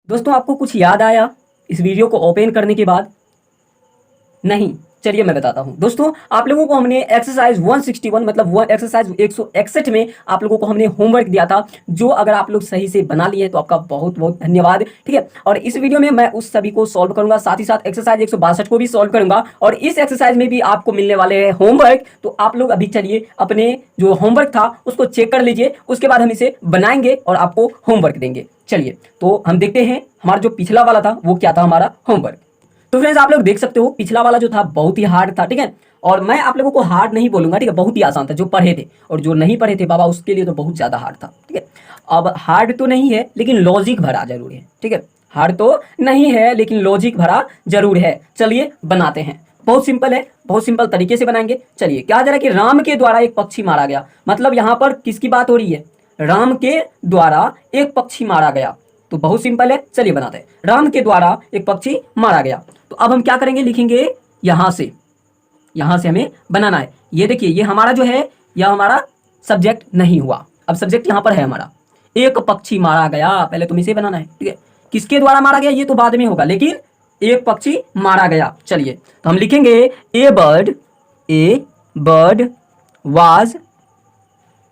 दोस्तों आपको कुछ याद आया इस वीडियो को ओपन करने के बाद? नहीं, चलिए मैं बताता हूं। दोस्तों आप लोगों को हमने एक्सरसाइज 161 मतलब वो एक्सरसाइज 161 में आप लोगों को हमने होमवर्क दिया था, जो अगर आप लोग सही से बना लिए तो आपका बहुत बहुत धन्यवाद। ठीक है, और इस वीडियो में मैं उस सभी को सॉल्व करूंगा, साथ ही साथ एक्सरसाइज 162 को भी सॉल्व करूंगा, और इस एक्सरसाइज में भी आपको मिलने वाले हैं होमवर्क। तो आप लोग अभी चलिए अपने जो होमवर्क था उसको चेक कर लीजिए, उसके बाद हम इसे बनाएंगे और आपको होमवर्क देंगे। चलिए तो हम देखते हैं हमारा जो पिछला वाला था वो क्या था हमारा होमवर्क। तो फ्रेंड्स आप लोग देख सकते हो पिछला वाला जो था बहुत ही हार्ड था। ठीक है, और मैं आप लोगों को हार्ड नहीं बोलूंगा, ठीक है, बहुत ही आसान था। जो पढ़े थे और जो नहीं पढ़े थे बाबा उसके लिए तो बहुत ज्यादा हार्ड था। ठीक है, अब हार्ड तो नहीं है लेकिन लॉजिक भरा जरूर है। ठीक है, हार्ड तो नहीं है लेकिन लॉजिक भरा जरूर है। चलिए बनाते हैं, बहुत सिंपल है, बहुत सिंपल तरीके से बनाएंगे। चलिए क्या जा रहा है कि राम के द्वारा एक पक्षी मारा गया, मतलब यहाँ पर किसकी बात हो रही है? राम के द्वारा एक पक्षी मारा गया। तो बहुत सिंपल है, चलिए बनाते हैं। राम के द्वारा एक पक्षी मारा गया, तो अब हम क्या करेंगे, लिखेंगे यहां से हमें बनाना है। ये देखिए ये हमारा जो है यह हमारा सब्जेक्ट नहीं हुआ। अब सब्जेक्ट यहां पर है हमारा, एक पक्षी मारा गया, पहले तुम्हें इसे बनाना है। ठीक है, किसके द्वारा मारा गया ये तो बाद में होगा, लेकिन एक पक्षी मारा गया। चलिए तो हम लिखेंगे ए बर्ड वाज।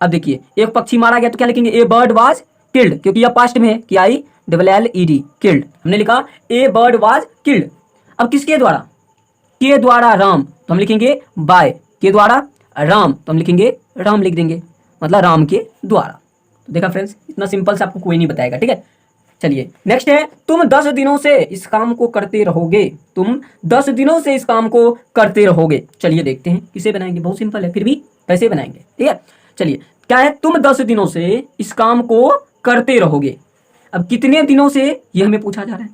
अब देखिए एक पक्षी मारा गया तो क्या लिखेंगे, ए बर्ड वाज किल्ड, क्योंकि यह पास्ट में है, KILLED किल्ड। हमने लिखा ए बर्ड वाज किल्ड। अब किसके द्वारा? के द्वारा राम, तो हम लिखेंगे बाय, के द्वारा राम, तो हम लिखेंगे राम लिख देंगे, मतलब राम के द्वारा। तो देखा फ्रेंड्स, इतना सिंपल से आपको कोई नहीं बताएगा। ठीक है, चलिए नेक्स्ट है, तुम 10 दिनों से इस काम को करते रहोगे। तुम 10 दिनों से इस काम को करते रहोगे। चलिए देखते हैं किसे बनाएंगे, बहुत सिंपल है, फिर भी कैसे बनाएंगे। ठीक है, चलिए क्या है, तुम 10 दिनों से इस काम को करते रहोगे। अब कितने दिनों से ये हमें पूछा जा रहा है,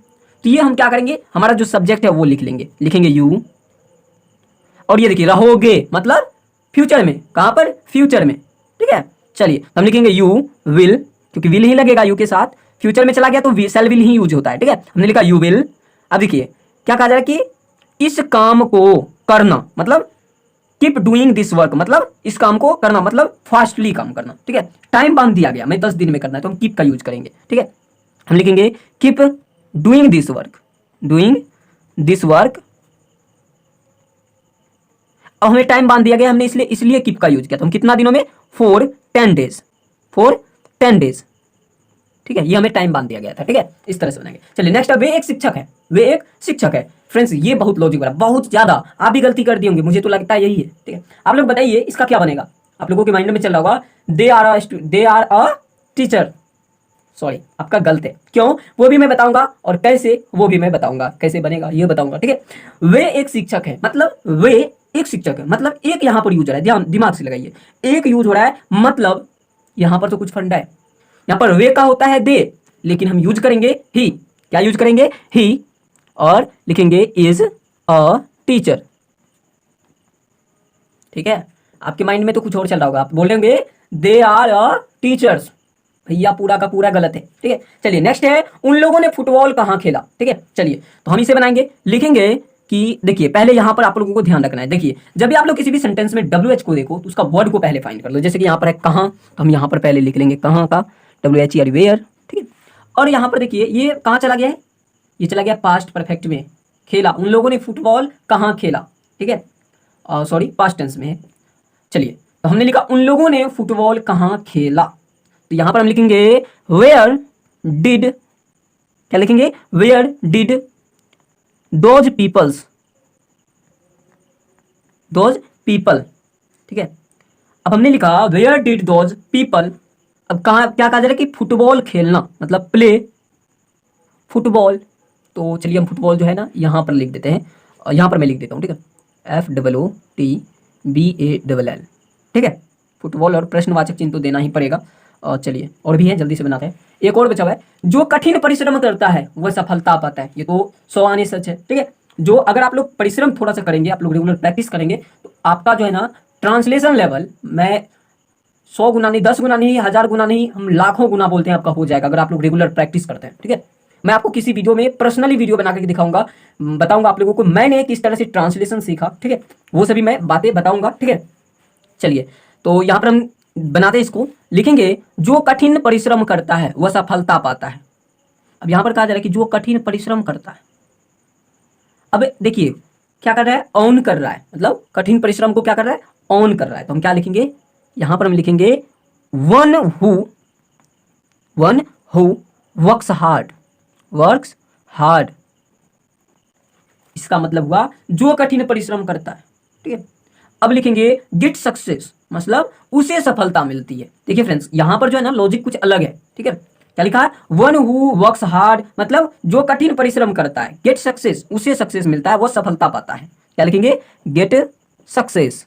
तो ये हम क्या करेंगे, हमारा जो सब्जेक्ट है वो लिख लेंगे, लिखेंगे यू, और ये देखिए रहोगे मतलब फ्यूचर में, कहां पर? फ्यूचर में। ठीक है, चलिए हम लिखेंगे यू विल, क्योंकि विल ही लगेगा यू के साथ, फ्यूचर में चला गया तो शैल विल ही यूज होता है। ठीक है, हमने लिखा यू विल। अब देखिए क्या कहा जा रहा है कि इस काम को करना, मतलब कीप डूइंग दिस वर्क, मतलब इस काम को करना मतलब फास्टली काम करना। ठीक है, टाइम बांध दिया गया, मैं 10 दिन में करना है तो हम कीप का यूज करेंगे। ठीक है, हम लिखेंगे कीप डूइंग दिस वर्क। अब हमें टाइम बांध दिया गया, हमने इसलिए कीप का यूज किया, तो हम कितना दिनों में? For 10 days. ठीक है, ये हमें टाइम बांध दिया गया था। ठीक है, इस तरह से बनाएंगे। चलिए नेक्स्ट, वे एक शिक्षक है। फ्रेंड्स ये बहुत लॉजिक वाला, बहुत ज्यादा आप भी गलती कर दिए होंगे, मुझे तो लगता है यही है। ठीक है, आप लोग बताइए इसका क्या बनेगा। आप लोगों के माइंड में चल रहा होगा they are a teacher. Sorry, आपका गलत है, क्यों वो भी मैं बताऊंगा, और कैसे वो भी मैं बताऊंगा, कैसे बनेगा ये बताऊंगा। ठीक है, वे एक शिक्षक है, मतलब वे एक शिक्षक है, मतलब एक यहां पर यूज हो रहा है, ध्यान दिमाग से लगाइए, एक यूज हो रहा है, मतलब यहां पर तो कुछ फंडा है। यहां पर वे का होता है दे, लेकिन हम यूज करेंगे ही। क्या यूज करेंगे? ही, और लिखेंगे इज अ टीचर। ठीक है, आपके माइंड में तो कुछ और चल रहा होगा, आप बोलेंगे दे आर अ टीचर्स, भैया पूरा का पूरा गलत है। ठीक है, चलिए नेक्स्ट है, उन लोगों ने फुटबॉल कहां खेला। ठीक है, चलिए तो हम इसे बनाएंगे, लिखेंगे कि देखिए पहले यहां पर आप लोगों को ध्यान रखना है। देखिए जब भी आप लोग किसी भी सेंटेंस में WH को देखो तो उसका वर्ड को पहले फाइंड कर लो। जैसे कि यहां पर है कहां, तो हम यहां पर पहले लिख लेंगे कहां का, WHER वेयर। ठीक है, और यहां पर देखिए ये कहां चला गया है, ये चला गया पास्ट परफेक्ट में, खेला, उन लोगों ने फुटबॉल कहां खेला। ठीक है, सॉरी पास्ट टेंस में है। चलिए तो हमने लिखा उन लोगों ने फुटबॉल कहां खेला, तो यहां पर हम लिखेंगे वेयर डिड, क्या लिखेंगे? Where did those people. ठीक है, अब हमने लिखा वेयर डिड दोज पीपल। अब कहा क्या कहा जा रहा है कि फुटबॉल खेलना, मतलब प्ले फुटबॉल। तो चलिए हम फुटबॉल जो है ना यहां पर लिख देते हैं, और यहां पर मैं लिख देता हूं। ठीक है, FOOTBALL। ठीक है, फुटबॉल, और प्रश्नवाचक चिन्ह तो देना ही पड़ेगा। और चलिए और भी है, जल्दी से बनाते हैं। एक और बचा हुआ है, जो कठिन परिश्रम करता है वह सफलता पाता है। ये तो 100 आने सच है। ठीक है, जो अगर आप लोग परिश्रम थोड़ा सा करेंगे, आप लोग रेगुलर प्रैक्टिस करेंगे, तो आपका जो है ना ट्रांसलेशन लेवल, मैं 100 गुना नहीं, 10 गुना नहीं, 1000 गुना नहीं, हम लाखों गुना बोलते हैं, आपका हो जाएगा अगर आप लोग रेगुलर प्रैक्टिस करते हैं। ठीक है, मैं आपको किसी वीडियो में पर्सनली वीडियो बना के दिखाऊंगा, बताऊंगा आप लोगों को मैंने किस तरह से ट्रांसलेशन सीखा। ठीक है, वो सभी मैं बातें बताऊंगा। ठीक है, चलिए तो यहां पर हम बनाते हैं इसको, लिखेंगे जो कठिन परिश्रम करता है वह सफलता पाता है। अब यहाँ पर कहा जा रहा है कि जो कठिन परिश्रम करता है। अब देखिए क्या कर रहा है, ऑन कर रहा है, मतलब कठिन परिश्रम को क्या कर रहा है, ऑन कर रहा है। तो हम क्या लिखेंगे, यहां पर हम लिखेंगे वन हु वर्क्स हार्ड। इसका मतलब हुआ जो कठिन परिश्रम करता है, ठीक है। अब लिखेंगे गेट सक्सेस, मतलब उसे सफलता मिलती है। देखिए फ्रेंड्स यहां पर जो है ना लॉजिक कुछ अलग है, ठीक है। क्या लिखा है, वन हु वर्क्स हार्ड, मतलब जो कठिन परिश्रम करता है, गेट सक्सेस उसे सक्सेस मिलता है, वो सफलता पाता है। क्या लिखेंगे, गेट सक्सेस।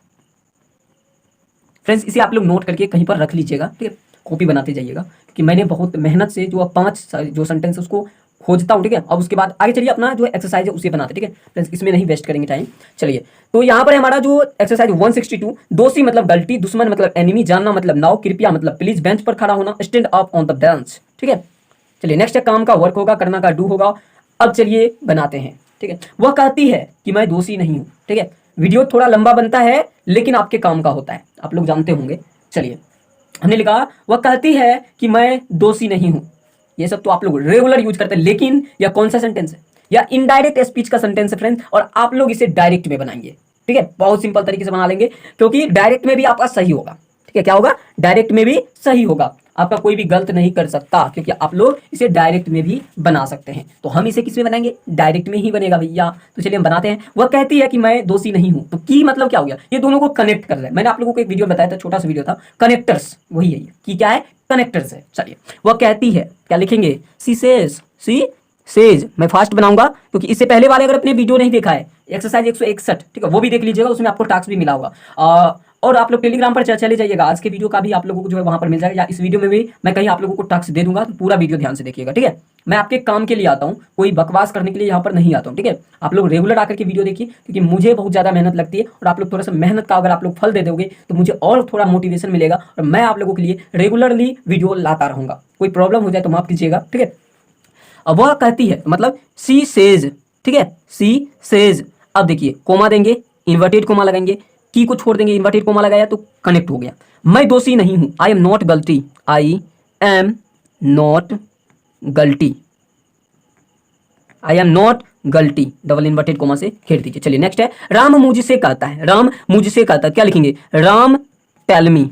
फ्रेंड्स इसे आप लोग नोट करके कहीं पर रख लीजिएगा, ठीक है, कॉपी बनाते जाइएगा, क्योंकि मैंने बहुत मेहनत से जो 5 जो सेंटेंस उसको खोजता हूँ, ठीक है। अब उसके बाद आगे चलिए अपना जो एक्सरसाइज है उसे बनाते, ठीक है फ्रेंड्स, इसमें नहीं वेस्ट करेंगे टाइम। चलिए तो यहाँ पर हमारा जो एक्सरसाइज 162, दोषी मतलब गलती, दुश्मन मतलब एनिमी, जानना मतलब नाउ, कृपया मतलब प्लीज, बेंच पर खड़ा होना, stand up on the bench, ठीक है। चलिए नेक्स्ट काम का वर्क होगा, करना का डू होगा। अब चलिए बनाते हैं, ठीक है। वह कहती है कि मैं दोषी नहीं हूँ, ठीक है। वीडियो थोड़ा लंबा बनता है लेकिन आपके काम का होता है, आप लोग जानते होंगे। चलिए हमने लिखा वह कहती है कि मैं दोषी नहीं हूं। ये सब तो आप लोग रेगुलर यूज करते हैं, लेकिन यह कौन सा सेंटेंस है, या इनडायरेक्ट स्पीच का सेंटेंस है फ्रेंड्स, और आप लोग इसे डायरेक्ट में बनाएंगे, ठीक है। बहुत सिंपल तरीके से बना लेंगे, क्योंकि डायरेक्ट में भी आपका सही होगा, ठीक है। क्या होगा, डायरेक्ट में भी सही होगा, आपका कोई भी गलत नहीं कर सकता, क्योंकि आप लोग इसे डायरेक्ट में भी बना सकते हैं। तो हम इसे किस में बनाएंगे, डायरेक्ट में ही बनेगा भैया। तो चलिए हम बनाते हैं। वह कहती है कि मैं दोषी नहीं हूं, तो की मतलब क्या हो गया, ये दोनों को कनेक्ट कर रहा है। मैंने आप लोगों को एक वीडियो बताया था, छोटा सा वीडियो था, कनेक्टर्स, वही है ये। की क्या है, कनेक्टर्स है। चलिए वह कहती है, क्या लिखेंगे, सी सेज। मैं फास्ट बनाऊंगा क्योंकि इससे पहले वाले अगर अपने वीडियो नहीं देखा है, एक्सरसाइज 161, ठीक है, वो भी देख लीजिएगा, उसमें आपको टास्क भी मिला होगा। और आप लोग टेलीग्राम पर चले जाइएगा, आज के वीडियो का भी आप लोगों को जो है वहां पर मिल जाएगा, या इस वीडियो में भी मैं कहीं आप लोगों को टास्क दे दूंगा, तो पूरा वीडियो ध्यान से देखिएगा, ठीक है। मैं आपके काम के लिए आता हूँ, कोई बकवास करने के लिए यहाँ पर नहीं आता हूँ, ठीक है। आप लोग रेगुलर आकर के वीडियो देखिए, क्योंकि मुझे बहुत ज्यादा मेहनत लगती है, और आप लोग थोड़ा सा मेहनत का अगर आप लोग फल दे दोगे तो मुझे और थोड़ा मोटिवेशन मिलेगा, और मैं आप लोगों के लिए रेगुलरली वीडियो लाता रहूंगा। कोई प्रॉब्लम हो जाए तो माफ कीजिएगा, ठीक है। अब वह कहती है मतलब सी सेज, ठीक है, सी सेज। अब देखिए कोमा देंगे, इन्वर्टेड कोमा लगाएंगे, की को छोड़ देंगे, इन्वर्टेड कोमा लगाया तो कनेक्ट हो गया। मैं दोषी नहीं हूं, आई एम नॉट गलती, आई एम नॉट गलती, आई एम नॉट गलती, डबल इन्वर्टेड कोमा से घेर दीजिए। चलिए नेक्स्ट है, राम मुझसे कहता है, राम मुझसे कहता है, क्या लिखेंगे, राम टेल मी,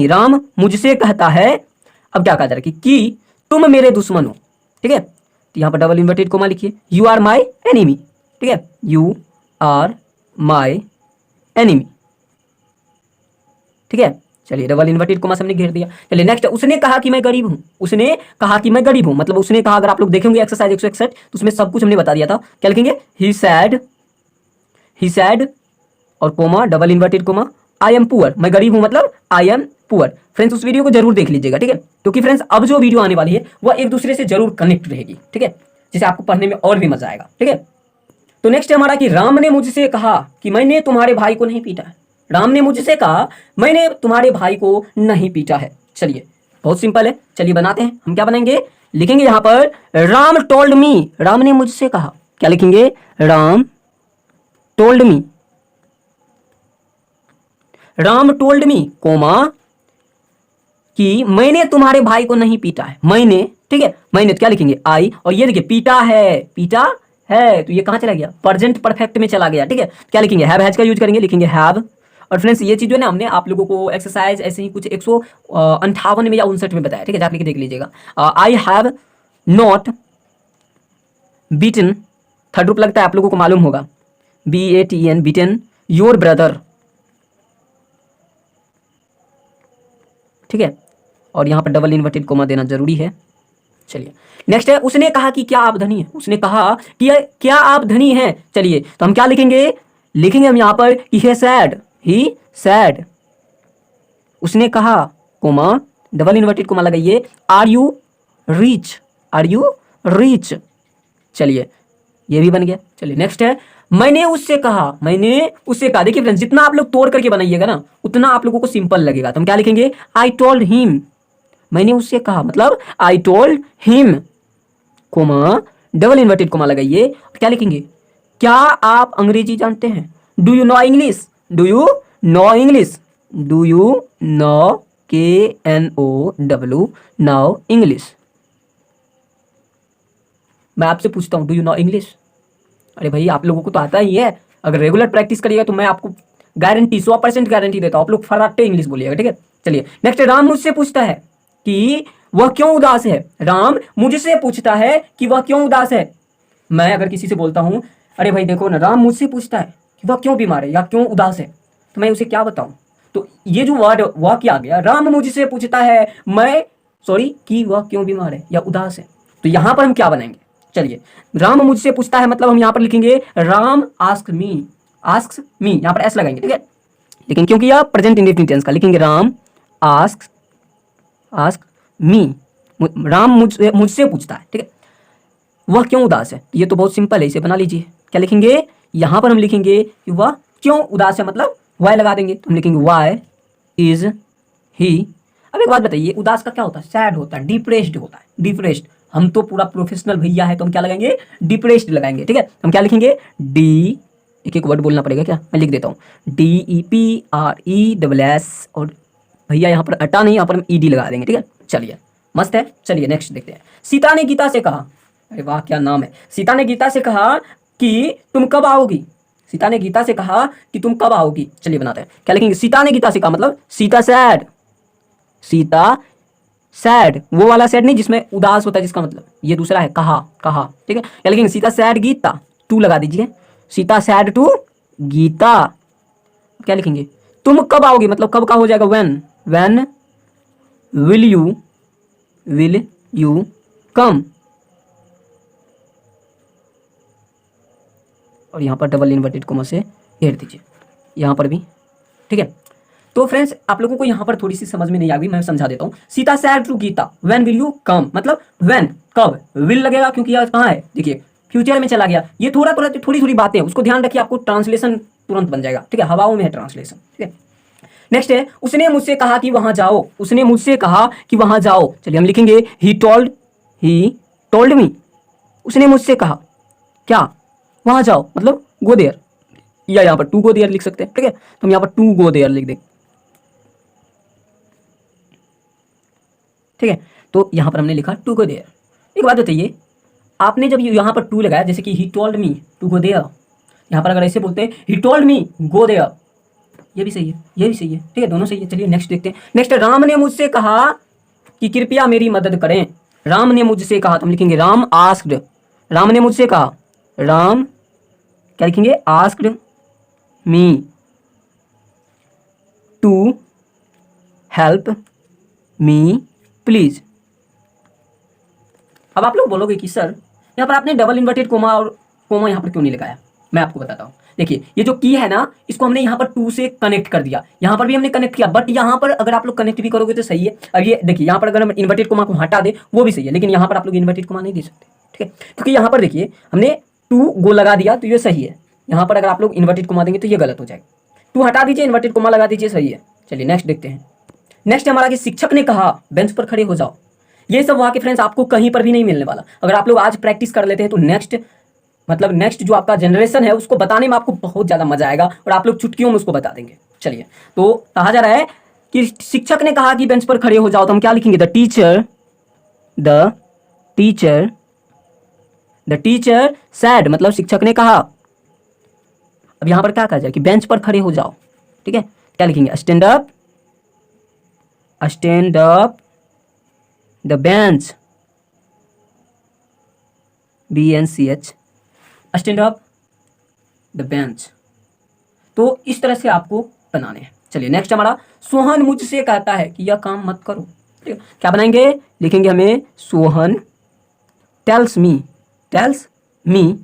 राम मुझसे कहता है। अब क्या कहा जा रहा है कि तुम मेरे दुश्मन हो, ठीक है। तो यहां पर डबल इन्वर्टेड कोमा लिखिए, यू आर माई एनिमी, ठीक है, यू आर माई एनिमी, ठीक है। चलिए डबल इन्वर्टेड कोमा से हमने घेर दिया। चलिए नेक्स्ट, उसने कहा कि मैं गरीब हूं, उसने कहा कि मैं गरीब हूं, मतलब उसने कहा, अगर आप लोग देखेंगे एक्सरसाइज 161 तो उसमें सब कुछ हमने बता दिया था। क्या लिखेंगे, ही सैड और comma, double inverted comma, I am poor, मैं गरीब हूं मतलब आई एम पुअर। फ्रेंड्स उस वीडियो को जरूर देख लीजिएगा, ठीक है, क्योंकि फ्रेंड्स अब जो वीडियो आने वाली है वह एक दूसरे से जरूर कनेक्ट रहेगी, ठीक है, जिसे आपको पढ़ने में और भी मजा आएगा, ठीक है। तो नेक्स्ट है हमारा कि राम ने मुझसे कहा कि मैंने तुम्हारे भाई को नहीं पीटा है, राम ने मुझसे कहा मैंने तुम्हारे भाई को नहीं पीटा है। चलिए बहुत सिंपल है, चलिए बनाते हैं। हम क्या बनाएंगे, लिखेंगे यहां पर राम टोल्ड मी, राम ने मुझसे कहा, क्या लिखेंगे, Ram told me, Ram told me coma कि मैंने तुम्हारे भाई को नहीं पीटा है, मैंने, ठीक है, मैंने तो क्या लिखेंगे, आई, और ये देखिए पीटा है, तो ये कहां चला गया, प्रेजेंट परफेक्ट में चला गया, ठीक है। क्या लिखेंगे, हैव हैज का यूज करेंगे, लिखेंगे हैव। और फ्रेंड्स ये चीज जो है ना हमने आप लोगों को एक्सरसाइज ऐसे ही कुछ 158 में या 59 में बताया, ठीक है, जाके देख लीजिएगा। I have not beaten, third रूप लगता है, आप लोगों को मालूम होगा, BATN, बीटन योर ब्रदर, ठीक है, और यहां पर डबल इन्वर्टेड कोमा देना जरूरी है। चलिए नेक्स्ट है, उसने कहा कि क्या आप धनी हैं, उसने कहा कि क्या आप धनी हैं। चलिए तो हम क्या लिखेंगे, लिखेंगे हम यहां पर कि ही सैड, उसने कहा कोमा, डबल इन्वर्टेड कोमा लगाइए, आर यू रिच, चलिए ये भी बन गया। चलिए नेक्स्ट है, मैंने उससे कहा, देखिए फ्रेंड्स जितना आप लोग तोड़ करके बनाइएगा ना उतना आप लोगों को सिंपल लगेगा। तो हम क्या लिखेंगे, आई टोल्ड हिम, मैंने उससे कहा मतलब I told him comma, double inverted comma लगाइए, क्या लिखेंगे, क्या आप अंग्रेजी जानते हैं, do you know English, KNOW, now English, मैं आपसे पूछता हूँ, डू यू नो इंग्लिश? अरे भाई आप लोगों को तो आता ही है, अगर रेगुलर प्रैक्टिस करिएगा तो मैं आपको गारंटी 100% गारंटी देता हूँ, आप लोग फटाफट इंग्लिश बोलिएगा, ठीक है। चलिए नेक्स्ट, राम मुझसे पूछता है कि वह क्यों उदास है। राम मुझसे पूछता है कि वह क्यों उदास है। मैं अगर किसी से बोलता हूँ, अरे भाई देखो ना, राम मुझसे पूछता है कि वह क्यों बीमार है या क्यों उदास है, तो मैं उसे क्या बताऊं? तो ये जो वर्ड वाक्य आ गया, राम मुझसे पूछता है मैं सॉरी कि वह क्यों बीमार है या उदास है, तो यहां पर हम क्या बनाएंगे? चलिए, राम मुझसे पूछता है मतलब हम यहां पर लिखेंगे Ram ask me, ask me, यहां पर एस लगाएंगे, ठीक है। लेकिन क्योंकि यह प्रेजेंट इंडेफिनिट टेंस का, लिखेंगे Ram ask, ask me, Ram मुझसे पूछता है, ठीक है, वह क्यों उदास है। ये तो बहुत सिंपल है, इसे बना लीजिए। क्या लिखेंगे? यहां पर हम लिखेंगे कि वह क्यों उदास है, मतलब वाई लगा देंगे, तो हम लिखेंगे वाई इज ही। अब एक बात बताइए, उदास का क्या होता है? सैड होता है, डिप्रेस्ड होता है, डिप्रेस्ड। हम तो पूरा प्रोफेशनल भैया है, तो हम क्या लगाएंगे? डिप्रेस्ड लगाएंगे, ठीक है। हम क्या लिखेंगे? डी, एक एक वर्ड बोलना पड़ेगा क्या, मैं लिख देता हूँ, DEPRESS, और भैया यहाँ पर अटा नहीं, यहाँ पर हम ED लगा देंगे, ठीक है। चलिए मस्त है। चलिए नेक्स्ट देखते हैं। सीता ने गीता से कहा, अरे वाह क्या नाम है। सीता ने गीता से कहा कि तुम कब आओगी। सीता ने गीता से कहा कि तुम कब आओगी। चलिए बनाते हैं, क्या लिखेंगे? सीता ने गीता से कहा मतलब सीता सैड, सीता सैड, वो वाला सैड नहीं जिसमें उदास होता है, जिसका मतलब ये दूसरा है, कहा, कहा, ठीक है। क्या लिखेंगे? सीता सैड गीता, टू लगा दीजिए, सीता सैड टू गीता। क्या लिखेंगे? तुम कब आओगी, मतलब कब का हो जाएगा, व्हेन, व्हेन विल यू कम, और यहाँ पर डबल इन्वर्टेड कोमा से घेर दीजिए, यहाँ पर भी, ठीक है। तो फ्रेंड्स आप लोगों को यहाँ पर थोड़ी सी समझ में नहीं आ गई, मैं समझा देता हूँ। Sita said to Gita, when will you come, मतलब व्हेन, कब, विल लगेगा क्योंकि यह कहाँ है, देखिए फ्यूचर में चला गया। ये थोड़ी थोड़ी बातें, उसको ध्यान रखिए, आपको ट्रांसलेशन तुरंत बन जाएगा, ठीक है, हवाओं में है ट्रांसलेशन, ठीक है। नेक्स्ट है, उसने मुझसे कहा कि वहां जाओ, उसने मुझसे कहा कि वहां जाओ। चलिए हम लिखेंगे ही टोल्ड मी, उसने मुझसे कहा क्या, वहां जाओ, मतलब गो देयर, या यहाँ पर टू गो देयर लिख सकते हैं, ठीक है। तो हम यहाँ पर टू गो देयर लिख देंगे, ठीक है। तो यहाँ पर हमने लिखा टू गो देयर। एक बात बताइए, आपने जब यहाँ पर टू लगाया, जैसे कि he told me to go there, यहाँ पर अगर ऐसे बोलते हैं ही टोल्ड मी गो देयर, ये भी सही है, ये भी सही है, ठीक है, दोनों सही है। चलिए नेक्स्ट देखते हैं। नेक्स्ट, राम ने मुझसे कहा कि कृपया मेरी मदद करें। राम ने मुझसे कहा, तो हम लिखेंगे राम आस्क्ड, राम ने मुझसे कहा, राम क्या लिखेंगे? Asked me to help me please. अब आप लोग बोलोगे कि सर यहाँ पर आपने डबल इन्वर्टेड कोमा और कोमा यहाँ पर क्यों नहीं लगाया? मैं आपको बताता हूँ। देखिए ये जो की है ना, इसको हमने यहाँ पर टू से कनेक्ट कर दिया, यहाँ पर भी हमने कनेक्ट किया, बट यहाँ पर अगर आप लोग कनेक्ट भी करोगे तो सही है। अब ये देखिए, यहाँ पर अगर हम इन्वर्टेड कोमा को हटा दे वो भी सही है, लेकिन यहाँ पर आप लोग इन्वर्टेड कोमा नहीं दे सकते, ठीक है, क्योंकि यहाँ पर देखिए हमने टू गो लगा दिया तो ये सही है। यहाँ पर अगर आप लोग इन्वर्टेड कोमा देंगे तो ये गलत हो जाएगा, टू हटा दीजिए, इन्वर्टेड कोमा लगा दीजिए, सही है। चलिए नेक्स्ट देखते हैं। नेक्स्ट हमारा कि शिक्षक ने कहा बेंच पर खड़े हो जाओ। ये सब वाक्य फ्रेंड्स आपको कहीं पर भी नहीं मिलने वाला। अगर आप लोग आज प्रैक्टिस कर लेते हैं तो नेक्स्ट जो आपका जनरेशन है उसको बताने में आपको बहुत ज़्यादा मजा आएगा और आप लोग चुटकियों में उसको बता देंगे। चलिए, तो कहा जा रहा है कि शिक्षक ने कहा कि बेंच पर खड़े हो जाओ, तो हम क्या लिखेंगे? द टीचर सैड, मतलब शिक्षक ने कहा। अब यहां पर क्या कहा जाए कि बेंच पर खड़े हो जाओ, ठीक है। क्या लिखेंगे? Stand up the bench, BNCH, stand up the bench. तो इस तरह से आपको बनाने हैं। चलिए नेक्स्ट हमारा, सोहन मुझसे कहता है कि यह काम मत करो, ठीक है। क्या बनाएंगे? लिखेंगे हमें सोहन टेल्स मी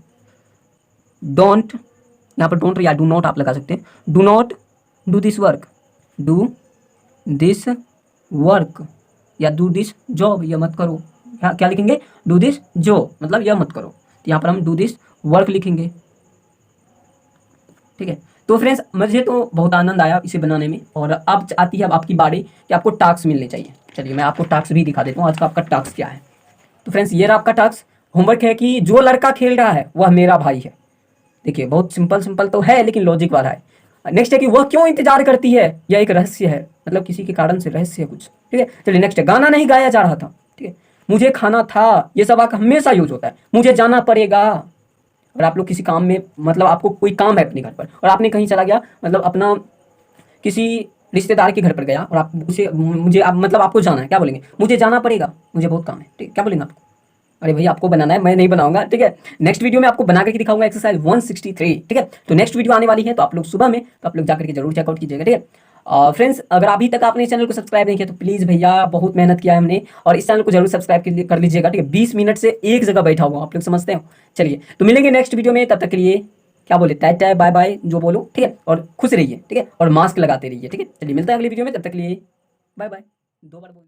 डोंट, यहाँ पर डोंट या डू नॉट आप लगा सकते हैं, do not do this work या डू दिस जॉब, यह मत करो। क्या लिखेंगे? डू दिस जॉब, मतलब यह मत करो, तो यहाँ पर हम डू दिस वर्क लिखेंगे, ठीक है। तो फ्रेंड्स मुझे तो बहुत आनंद आया इसे बनाने में, और अब आती है अब आपकी बारी कि आपको टास्क मिलने चाहिए। चलिए मैं आपको टास्क भी दिखा देता हूँ, आज का आपका टास्क क्या है। तो फ्रेंड्स ये रहा आपका टास्क, होमवर्क है कि जो लड़का खेल रहा है वह मेरा भाई है। देखिए बहुत सिंपल तो है लेकिन लॉजिक वाला है। नेक्स्ट है कि वह क्यों इंतजार करती है, यह एक रहस्य है, मतलब किसी के कारण से रहस्य है कुछ, ठीक है। चलिए नेक्स्ट है, गाना नहीं गाया जा रहा था, ठीक है। मुझे खाना था, ये सब वाक्य हमेशा यूज होता है। मुझे जाना पड़ेगा, और आप लोग किसी काम में, मतलब आपको कोई काम है अपने घर पर और आपने कहीं चला गया, मतलब अपना किसी रिश्तेदार के घर पर गया और आप उसे मुझे आप, मतलब आपको जाना है, क्या बोलेंगे? मुझे जाना पड़ेगा, मुझे बहुत काम है, ठीक है, क्या बोलेंगे आपको? अरे भाई आपको बनाना है, मैं नहीं बनाऊंगा, ठीक है। नेक्स्ट वीडियो में आपको बना करके दिखाऊंगा एक्सरसाइज 163, ठीक है। तो नेक्स्ट वीडियो आने वाली है, तो आप लोग सुबह में, तो आप लोग जाकर के जरूर चेकआउट कीजिएगा, ठीक है। फ्रेंड्स, अगर अभी तक आपने इस चैनल को सब्सक्राइब नहीं किया तो प्लीज़ भैया, बहुत मेहनत किया है हमने, और इस चैनल को जरूर सब्सक्राइब कर लीजिएगा, ठीक है। 20 मिनट से एक जगह बैठा हुआ, आप लोग समझते हो। चलिए, तो मिलेंगे नेक्स्ट वीडियो में, तब तक के लिए क्या बोले, टाटा बाय बाय जो बोलो, ठीक है, और खुश रहिए, ठीक है, और मास्क लगाते रहिए, ठीक है। चलिए मिलता है अगली वीडियो में, तब तक के लिए बाय बाय। 2 बार बोल दिया।